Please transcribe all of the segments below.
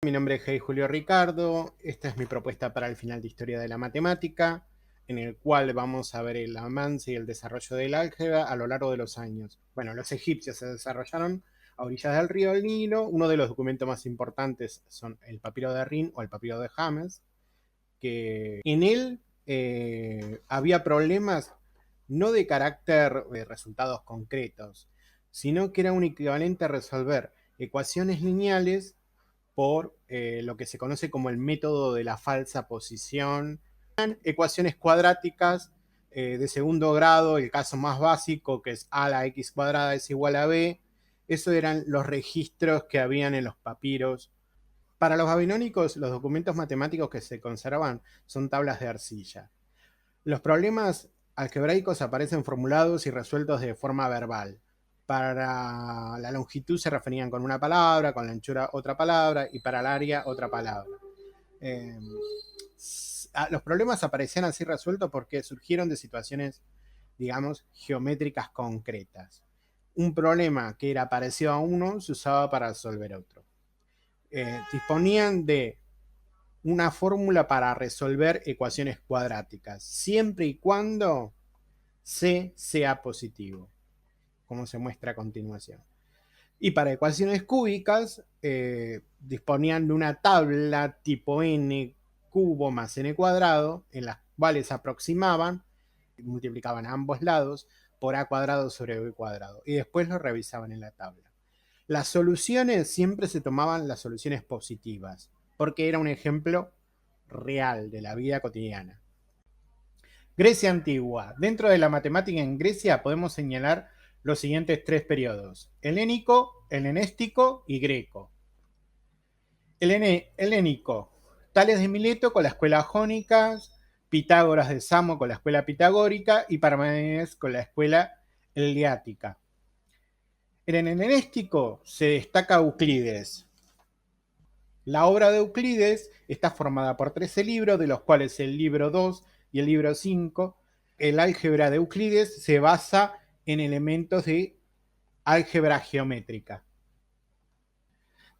Mi nombre es Hey Julio Ricardo, esta es mi propuesta para el final de Historia de la Matemática, en el cual vamos a ver el avance y el desarrollo del álgebra a lo largo de los años. Bueno, los egipcios se desarrollaron a orillas del río Nilo. Uno de los documentos más importantes son el papiro de Rin o el papiro de James, que en él había problemas no de carácter de resultados concretos, sino que era un equivalente a resolver ecuaciones lineales por lo que se conoce como el método de la falsa posición. Ecuaciones cuadráticas de segundo grado, el caso más básico, que es a la x cuadrada es igual a b. Esos eran los registros que habían en los papiros. Para los babilónicos, los documentos matemáticos que se conservan son tablas de arcilla. Los problemas algebraicos aparecen formulados y resueltos de forma verbal. Para la longitud se referían con una palabra, con la anchura otra palabra y para el área otra palabra. Los problemas aparecían así resueltos porque surgieron de situaciones, digamos, geométricas concretas. Un problema que era parecido a uno se usaba para resolver otro. Disponían de una fórmula para resolver ecuaciones cuadráticas, siempre y cuando C sea positivo, como se muestra a continuación. Y para ecuaciones cúbicas, disponían de una tabla tipo n cubo más n cuadrado, en las cuales aproximaban, multiplicaban a ambos lados por a cuadrado sobre b cuadrado, y después lo revisaban en la tabla. Las soluciones siempre se tomaban las soluciones positivas, porque era un ejemplo real de la vida cotidiana. Grecia antigua. Dentro de la matemática en Grecia podemos señalar los siguientes tres periodos: helénico, helenístico y greco. Helénico: Tales de Mileto con la escuela jónica, Pitágoras de Samo con la escuela pitagórica y Parménides con la escuela eleática. En el helenístico se destaca Euclides. La obra de Euclides está formada por 13 libros, de los cuales el libro 2 y el libro 5, el álgebra de Euclides se basa en elementos de álgebra geométrica.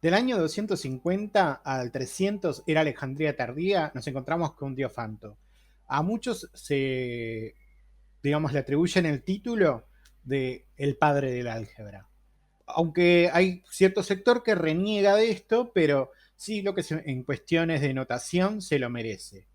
Del año 250 al 300 era Alejandría tardía, nos encontramos con Diofanto. A muchos le atribuyen el título de el padre del álgebra. Aunque hay cierto sector que reniega de esto, pero sí lo que en cuestiones de notación se lo merece.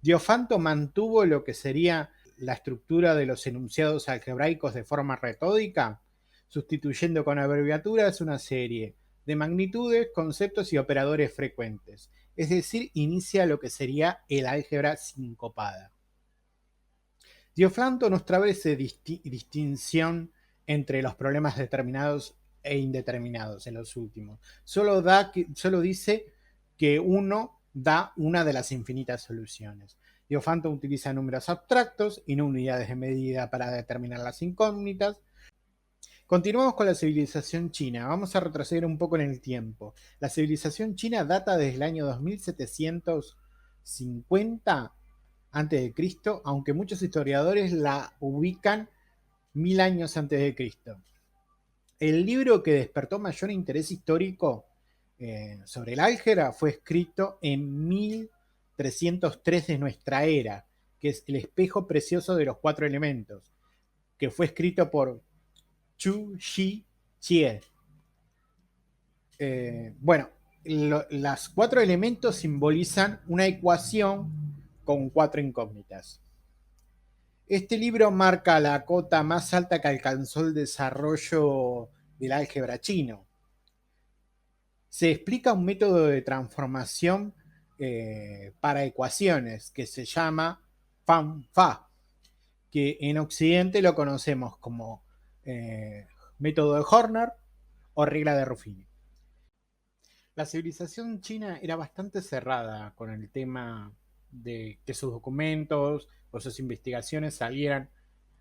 Diofanto mantuvo lo que sería la estructura de los enunciados algebraicos de forma retórica, sustituyendo con abreviaturas una serie de magnitudes, conceptos y operadores frecuentes. Es decir, inicia lo que sería el álgebra sincopada. Diofanto no establece distinción entre los problemas determinados e indeterminados en los últimos. Solo dice que uno da una de las infinitas soluciones. Diofanto utiliza números abstractos y no unidades de medida para determinar las incógnitas. Continuamos con la civilización china. Vamos a retroceder un poco en el tiempo. La civilización china data desde el año 2750 antes de Cristo, aunque muchos historiadores la ubican 1000 años antes de Cristo. El libro que despertó mayor interés histórico sobre el álgebra fue escrito en 1303 de nuestra era, que es El espejo precioso de los cuatro elementos, que fue escrito por Chu Shi Chie. Los cuatro elementos simbolizan una ecuación con cuatro incógnitas. Este libro marca la cota más alta que alcanzó el desarrollo del álgebra chino. Se explica un método de transformación para ecuaciones que se llama Fan-Fa, que en Occidente lo conocemos como método de Horner o regla de Ruffini. La civilización china era bastante cerrada con el tema de que sus documentos o sus investigaciones salieran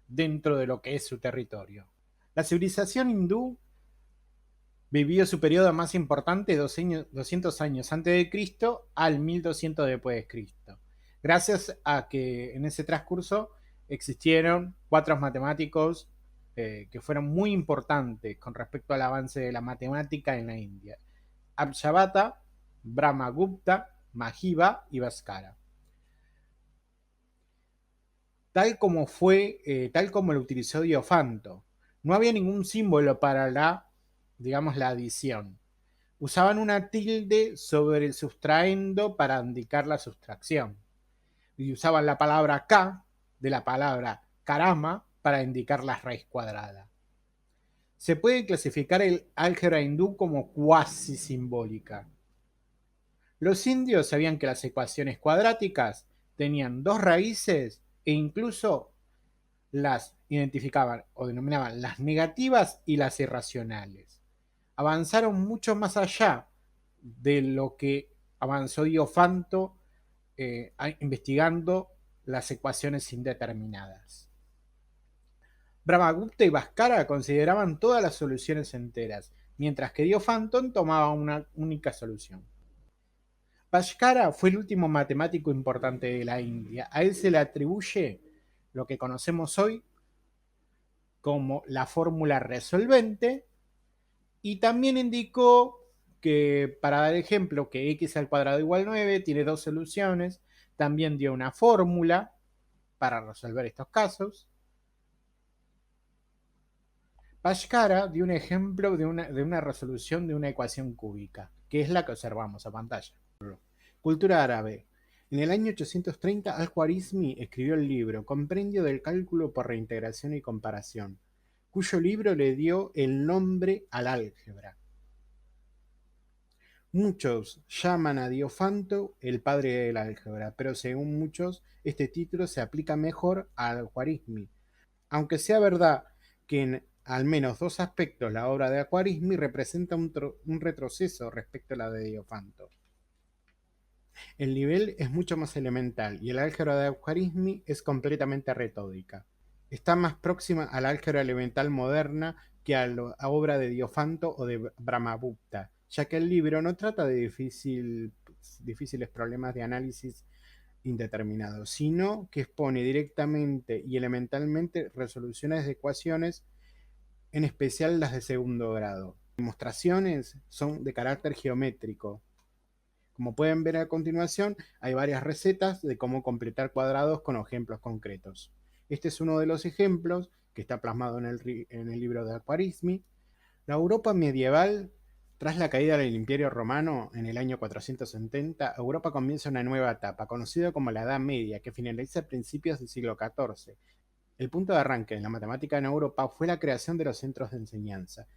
dentro de lo que es su territorio. La civilización hindú vivió su periodo más importante 200 años antes de Cristo al 1200 después de Cristo, gracias a que en ese transcurso existieron cuatro matemáticos que fueron muy importantes con respecto al avance de la matemática en la India. Aryabhata, Brahmagupta, Mahiva y Bhaskara. Tal como lo utilizó Diofanto. No había ningún símbolo para la adición. Usaban una tilde sobre el sustraendo para indicar la sustracción. Y usaban la palabra K de la palabra Karama para indicar la raíz cuadrada. Se puede clasificar el álgebra hindú como cuasi simbólica. Los indios sabían que las ecuaciones cuadráticas tenían dos raíces e incluso las identificaban o denominaban las negativas y las irracionales. Avanzaron mucho más allá de lo que avanzó Diofanto investigando las ecuaciones indeterminadas. Brahmagupta y Bhaskara consideraban todas las soluciones enteras, mientras que Diofanto tomaba una única solución. Bhaskara fue el último matemático importante de la India. A él se le atribuye lo que conocemos hoy como la fórmula resolvente, y también indicó que, para dar ejemplo, que x al cuadrado igual 9 tiene dos soluciones. También dio una fórmula para resolver estos casos. Bhaskara dio un ejemplo de una resolución de una ecuación cúbica, que es la que observamos a pantalla. Cultura árabe. En el año 830, Al-Khwarizmi escribió el libro Compendio del cálculo por reintegración y comparación, cuyo libro le dio el nombre al álgebra. Muchos llaman a Diofanto el padre del álgebra, pero según muchos, este título se aplica mejor al Al-Khwarizmi. Aunque sea verdad que en al menos dos aspectos la obra de Al-Khwarizmi representa un retroceso respecto a la de Diofanto. El nivel es mucho más elemental y el álgebra de Al-Khwarizmi es completamente retórica. Está más próxima al álgebra elemental moderna que a la obra de Diofanto o de Brahmagupta, ya que el libro no trata de difíciles problemas de análisis indeterminados, sino que expone directamente y elementalmente resoluciones de ecuaciones, en especial las de segundo grado. Las demostraciones son de carácter geométrico. Como pueden ver a continuación, hay varias recetas de cómo completar cuadrados con ejemplos concretos. Este es uno de los ejemplos que está plasmado en el libro de Al-Khwarizmi. La Europa medieval, tras la caída del Imperio Romano en el año 470, Europa comienza una nueva etapa, conocida como la Edad Media, que finaliza a principios del siglo XIV. El punto de arranque en la matemática en Europa fue la creación de los centros de enseñanza.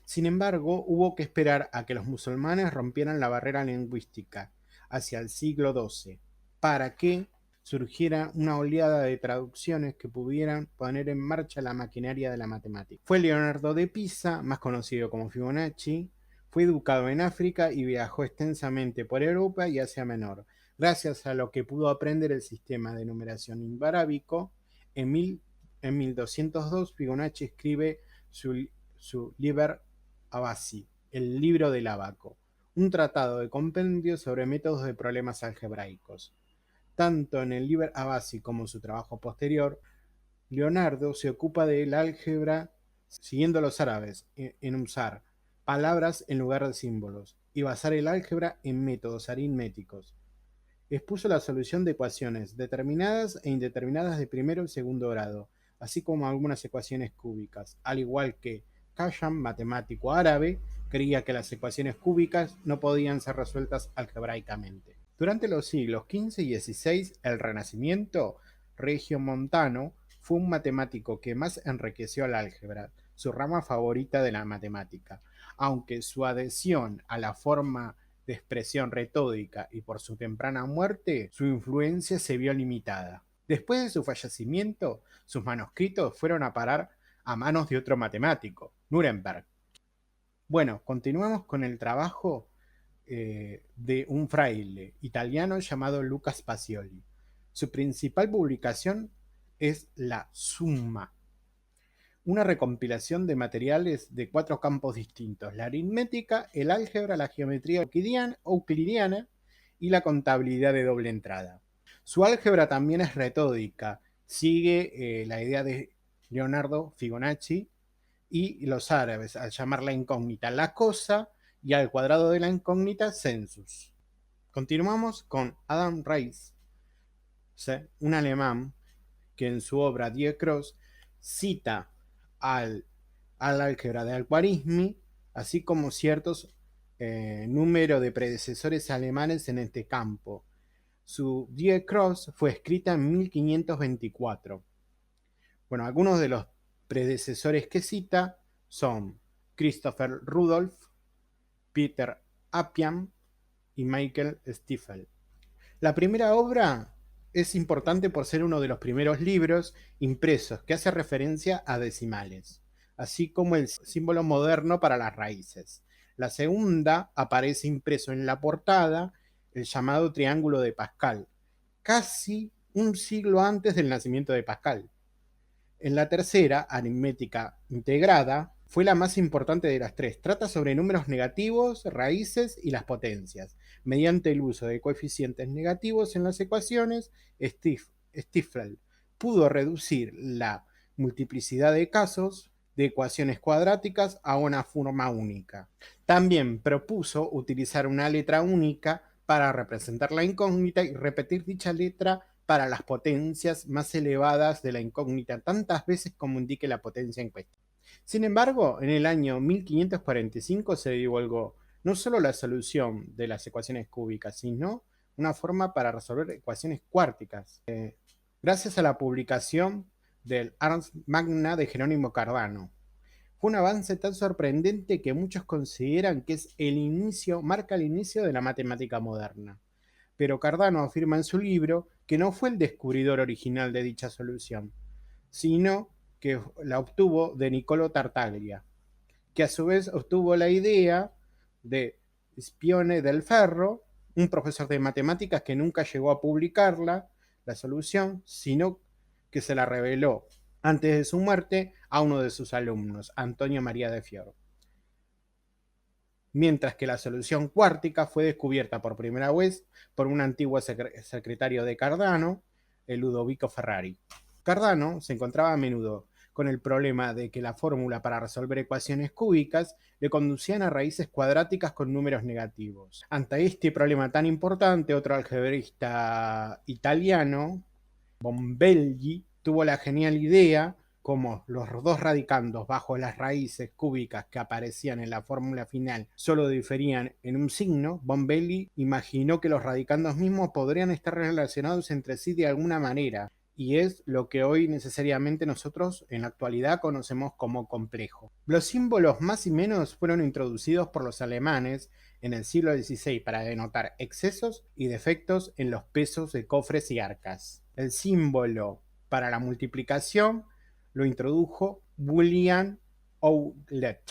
Sin embargo, hubo que esperar a que los musulmanes rompieran la barrera lingüística hacia el siglo XII para que surgiera una oleada de traducciones que pudieran poner en marcha la maquinaria de la matemática. Fue Leonardo de Pisa, más conocido como Fibonacci, fue educado en África y viajó extensamente por Europa y Asia Menor. Gracias a lo que pudo aprender el sistema de numeración indoarábico, en 1202 Fibonacci escribe su Liber Abaci, el libro del Ábaco, un tratado de compendio sobre métodos de problemas algebraicos. Tanto en el Liber Abaci como en su trabajo posterior, Leonardo se ocupa del álgebra siguiendo a los árabes en usar palabras en lugar de símbolos y basar el álgebra en métodos aritméticos. Expuso la solución de ecuaciones determinadas e indeterminadas de primero y segundo grado, así como algunas ecuaciones cúbicas, al igual que Kasham, matemático árabe, creía que las ecuaciones cúbicas no podían ser resueltas algebraicamente. Durante los siglos XV y XVI, el Renacimiento, Regiomontano fue un matemático que más enriqueció al álgebra, su rama favorita de la matemática, aunque su adhesión a la forma de expresión retórica y por su temprana muerte, su influencia se vio limitada. Después de su fallecimiento, sus manuscritos fueron a parar a manos de otro matemático, Nuremberg. Bueno, continuamos con el trabajo de un fraile italiano llamado Lucas Pacioli. Su principal publicación es la Summa, una recompilación de materiales de 4 campos distintos: la aritmética, el álgebra, la geometría euclidiana y la contabilidad de doble entrada. Su álgebra también es retórica, sigue la idea de Leonardo Fibonacci y los árabes al llamarla incógnita la cosa y al cuadrado de la incógnita census. Continuamos con Adam Riese, un alemán que en su obra Die Cross cita al álgebra de Al-Khwarizmi, así como ciertos número de predecesores alemanes en este campo. Su Die Cross fue escrita en 1524. Bueno, algunos de los predecesores que cita son Christopher Rudolph, Peter Appian y Michael Stiefel. La primera obra es importante por ser uno de los primeros libros impresos que hace referencia a decimales, así como el símbolo moderno para las raíces. La segunda aparece impreso en la portada el llamado triángulo de Pascal, casi un siglo antes del nacimiento de Pascal. En la tercera, aritmética integrada, fue la más importante de las tres. Trata sobre números negativos, raíces y las potencias. Mediante el uso de coeficientes negativos en las ecuaciones, Stiefel pudo reducir la multiplicidad de casos de ecuaciones cuadráticas a una forma única. También propuso utilizar una letra única para representar la incógnita y repetir dicha letra para las potencias más elevadas de la incógnita tantas veces como indique la potencia en cuestión. Sin embargo, en el año 1545 se divulgó no solo la solución de las ecuaciones cúbicas, sino una forma para resolver ecuaciones cuárticas. Gracias a la publicación del Ars Magna de Jerónimo Cardano. Fue un avance tan sorprendente que muchos consideran que marca el inicio de la matemática moderna. Pero Cardano afirma en su libro que no fue el descubridor original de dicha solución, sino que la obtuvo de Niccolò Tartaglia, que a su vez obtuvo la idea de Scipione del Ferro, un profesor de matemáticas que nunca llegó a publicarla, la solución, sino que se la reveló antes de su muerte a uno de sus alumnos, Antonio María de Fior. Mientras que la solución cuártica fue descubierta por primera vez por un antiguo secretario de Cardano, el Ludovico Ferrari. Cardano se encontraba a menudo con el problema de que la fórmula para resolver ecuaciones cúbicas le conducían a raíces cuadráticas con números negativos. Ante este problema tan importante, otro algebrista italiano, Bombelli, tuvo la genial idea, como los dos radicandos bajo las raíces cúbicas que aparecían en la fórmula final solo diferían en un signo, Bombelli imaginó que los radicandos mismos podrían estar relacionados entre sí de alguna manera, y es lo que hoy necesariamente nosotros en la actualidad conocemos como complejo. Los símbolos más y menos fueron introducidos por los alemanes en el siglo XVI para denotar excesos y defectos en los pesos de cofres y arcas. El símbolo para la multiplicación lo introdujo William Owlet.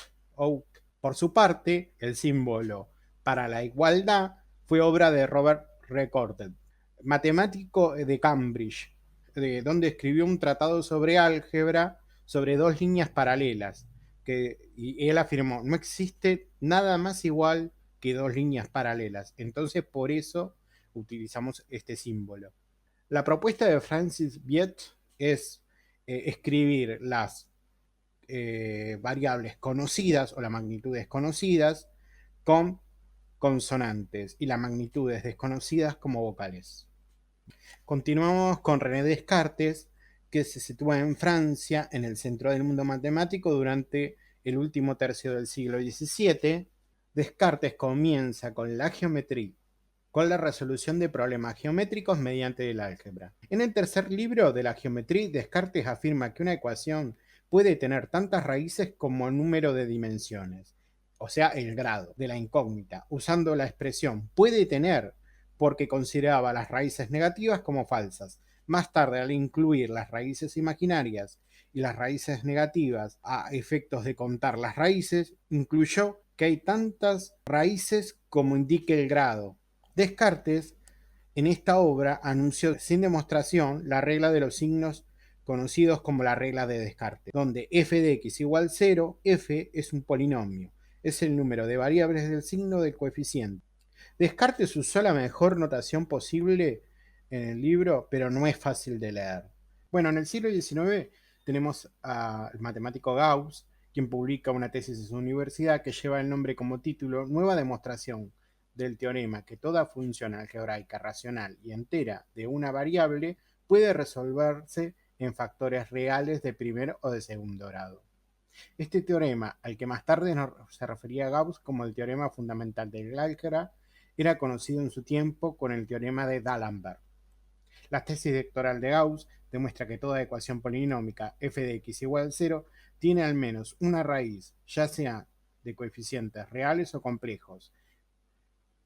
Por su parte, el símbolo para la igualdad fue obra de Robert Recorded, matemático de Cambridge, donde escribió un tratado sobre álgebra sobre dos líneas paralelas, y él afirmó, no existe nada más igual que dos líneas paralelas, entonces por eso utilizamos este símbolo. La propuesta de Francis Viet es escribir las variables conocidas o las magnitudes conocidas con consonantes y las magnitudes desconocidas como vocales. Continuamos con René Descartes, que se sitúa en Francia, en el centro del mundo matemático durante el último tercio del siglo XVII. Descartes comienza con la geometría, con la resolución de problemas geométricos mediante el álgebra. En el tercer libro de la geometría, Descartes afirma que una ecuación puede tener tantas raíces como el número de dimensiones, o sea, el grado de la incógnita, usando la expresión puede tener porque consideraba las raíces negativas como falsas. Más tarde, al incluir las raíces imaginarias y las raíces negativas a efectos de contar las raíces, incluyó que hay tantas raíces como indique el grado. Descartes, en esta obra, anunció sin demostración la regla de los signos conocidos como la regla de Descartes, donde f de x igual 0, f es un polinomio, es el número de variables del signo del coeficiente. Descartes usó la mejor notación posible en el libro, pero no es fácil de leer. Bueno, en el siglo XIX tenemos al matemático Gauss, quien publica una tesis en su universidad que lleva el nombre como título Nueva demostración del teorema que toda función algebraica racional y entera de una variable puede resolverse en factores reales de primer o de segundo grado. Este teorema, al que más tarde se refería Gauss como el teorema fundamental del álgebra, era conocido en su tiempo con el teorema de D'Alembert. La tesis doctoral de Gauss demuestra que toda ecuación polinómica f de x igual a 0 tiene al menos una raíz, ya sea de coeficientes reales o complejos.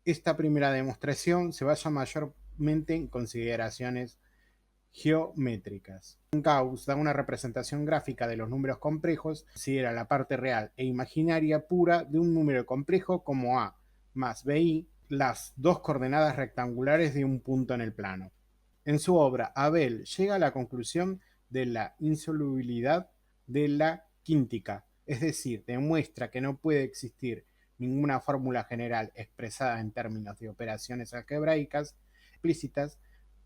Esta primera demostración se basa mayormente en consideraciones geométricas. Gauss da una representación gráfica de los números complejos, considera la parte real e imaginaria pura de un número complejo como a más bi, las dos coordenadas rectangulares de un punto en el plano. En su obra, Abel llega a la conclusión de la insolubilidad de la quíntica, es decir, demuestra que no puede existir ninguna fórmula general expresada en términos de operaciones algebraicas explícitas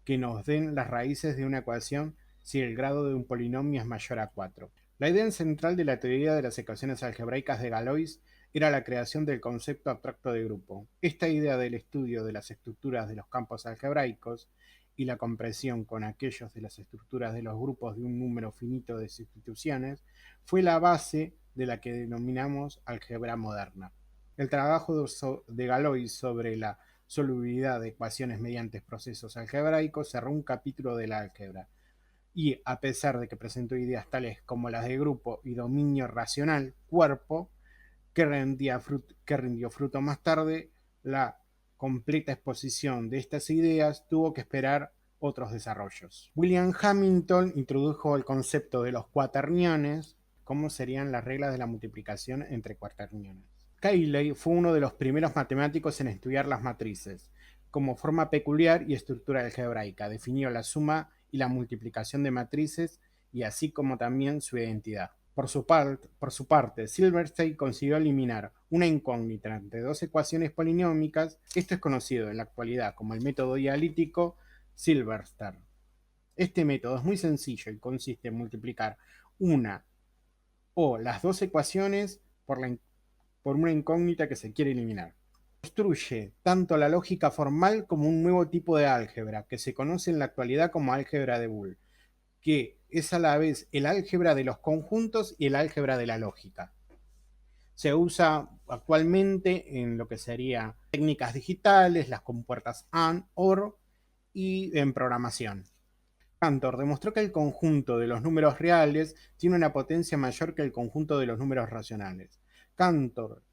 que nos den las raíces de una ecuación si el grado de un polinomio es mayor a 4. La idea central de la teoría de las ecuaciones algebraicas de Galois era la creación del concepto abstracto de grupo. Esta idea del estudio de las estructuras de los campos algebraicos y la comprensión con aquellos de las estructuras de los grupos de un número finito de sustituciones fue la base de la que denominamos álgebra moderna. El trabajo de Galois sobre la solubilidad de ecuaciones mediante procesos algebraicos cerró un capítulo de la álgebra, y a pesar de que presentó ideas tales como las de grupo y dominio racional, cuerpo, que rindió fruto más tarde, la completa exposición de estas ideas tuvo que esperar otros desarrollos. William Hamilton introdujo el concepto de los cuaterniones, como serían las reglas de la multiplicación entre cuaterniones. Cayley fue uno de los primeros matemáticos en estudiar las matrices como forma peculiar y estructura algebraica. Definió la suma y la multiplicación de matrices y así como también su identidad. Por su parte, Silverstein consiguió eliminar una incógnita entre dos ecuaciones polinómicas. Esto es conocido en la actualidad como el método dialítico Silverstein. Este método es muy sencillo y consiste en multiplicar una o las dos ecuaciones por una incógnita que se quiere eliminar. Construye tanto la lógica formal como un nuevo tipo de álgebra que se conoce en la actualidad como álgebra de Boole, que es a la vez el álgebra de los conjuntos y el álgebra de la lógica. Se usa actualmente en lo que serían técnicas digitales, las compuertas AND, OR y en programación. Cantor demostró que el conjunto de los números reales tiene una potencia mayor que el conjunto de los números racionales. Cantor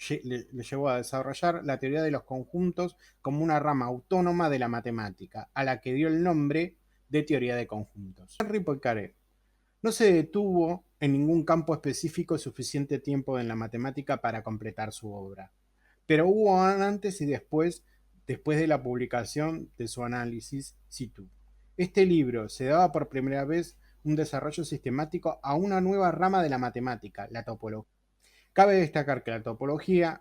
le llevó a desarrollar la teoría de los conjuntos como una rama autónoma de la matemática, a la que dio el nombre de teoría de conjuntos. Henri Poincaré no se detuvo en ningún campo específico suficiente tiempo en la matemática para completar su obra, pero hubo antes y después de la publicación de su análisis situ. Este libro se daba por primera vez un desarrollo sistemático a una nueva rama de la matemática, la topología. Cabe destacar que la topología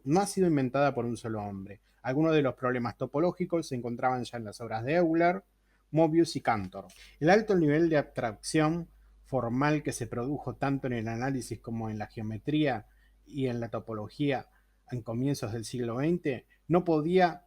no ha sido inventada por un solo hombre. Algunos de los problemas topológicos se encontraban ya en las obras de Euler, Mobius y Cantor. El alto nivel de abstracción formal que se produjo tanto en el análisis como en la geometría y en la topología en comienzos del siglo XX no podía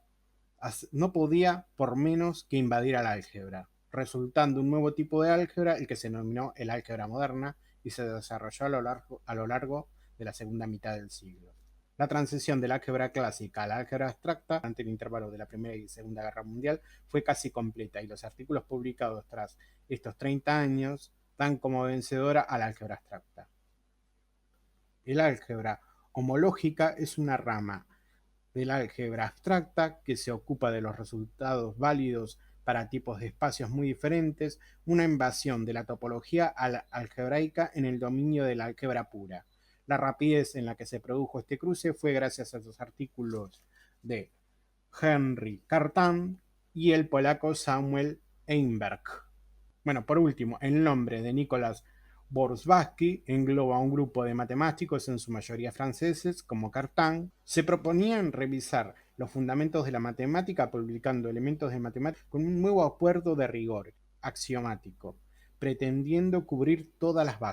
por menos que invadir al álgebra, resultando un nuevo tipo de álgebra, el que se denominó el álgebra moderna y se desarrolló a lo largo de la segunda mitad del siglo. La transición del álgebra clásica a la álgebra abstracta durante el intervalo de la Primera y Segunda Guerra Mundial fue casi completa y los artículos publicados tras estos 30 años dan como vencedora a la álgebra abstracta. El álgebra homológica es una rama del álgebra abstracta que se ocupa de los resultados válidos para tipos de espacios muy diferentes, una invasión de la topología algebraica en el dominio de la álgebra pura. La rapidez en la que se produjo este cruce fue gracias a los artículos de Henry Cartan y el polaco Samuel Einberg. Bueno, por último, el nombre de Nicolas Borzbowski engloba a un grupo de matemáticos, en su mayoría franceses, como Cartan. Se proponían revisar los fundamentos de la matemática publicando elementos de matemática con un nuevo acuerdo de rigor axiomático, pretendiendo cubrir todas las bases.